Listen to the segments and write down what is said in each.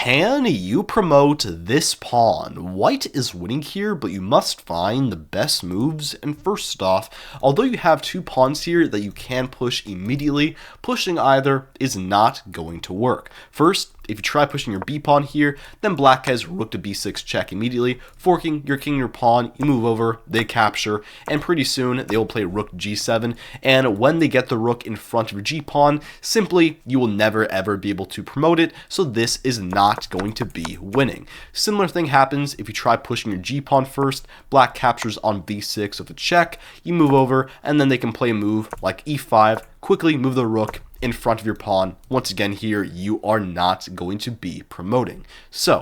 Can you promote this pawn? White is winning here, but you must find the best moves. And first off, although you have two pawns here that you can push immediately, pushing either is not going to work. First, if you try pushing your b pawn here, then black has rook to b6 check immediately, forking your king and your pawn, you move over, they capture, and pretty soon they will play rook g7, and when they get the rook in front of your g pawn, simply you will never ever be able to promote it, so this is not going to be winning. Similar thing happens if you try pushing your g pawn first, black captures on b6 with a check, you move over, and then they can play a move like e5, quickly move the rook in front of your pawn. Once again here, you are not going to be promoting. So,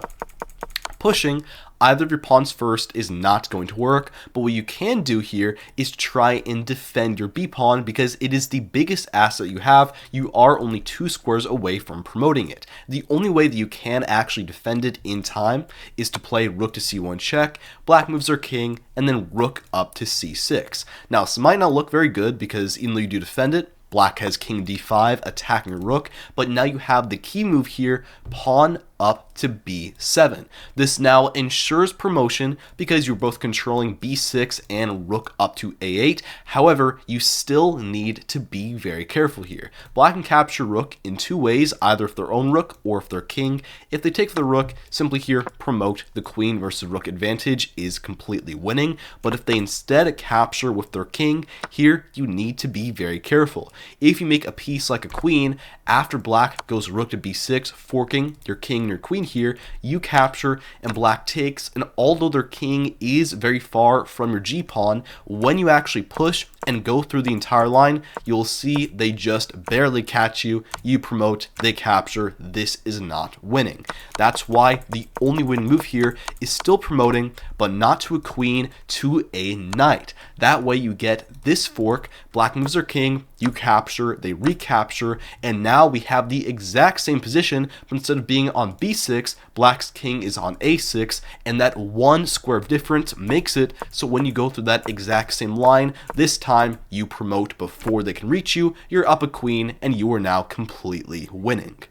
pushing either of your pawns first is not going to work, but what you can do here is try and defend your b pawn because it is the biggest asset you have. You are only 2 squares away from promoting it. The only way that you can actually defend it in time is to play rook to c1 check, black moves their king, and then rook up to c6. Now, this might not look very good because even though you do defend it, black has king d5 attacking your rook, but now you have the key move here, pawn up to b7. This now ensures promotion because you're both controlling b6 and rook up to a8. However, you still need to be very careful here. Black can capture rook in 2 ways, either if their own rook or if their king. If they take the rook, simply here promote the queen versus rook advantage is completely winning. But if they instead capture with their king, here you need to be very careful. If you make a piece like a queen, after black goes rook to b6, forking your king and your queen here, you capture and black takes, and although their king is very far from your g pawn, when you actually push and go through the entire line, you'll see they just barely catch you, you promote, they capture. This is not winning. That's why the only win move here is still promoting, but not to a queen, to a knight. That way you get this fork, black moves their king, you capture, they recapture, and now we have the exact same position, but instead of being on b6, black's king is on a6, and that 1 square of difference makes it so when you go through that exact same line, this time you promote before they can reach you, you're up a queen, and you are now completely winning.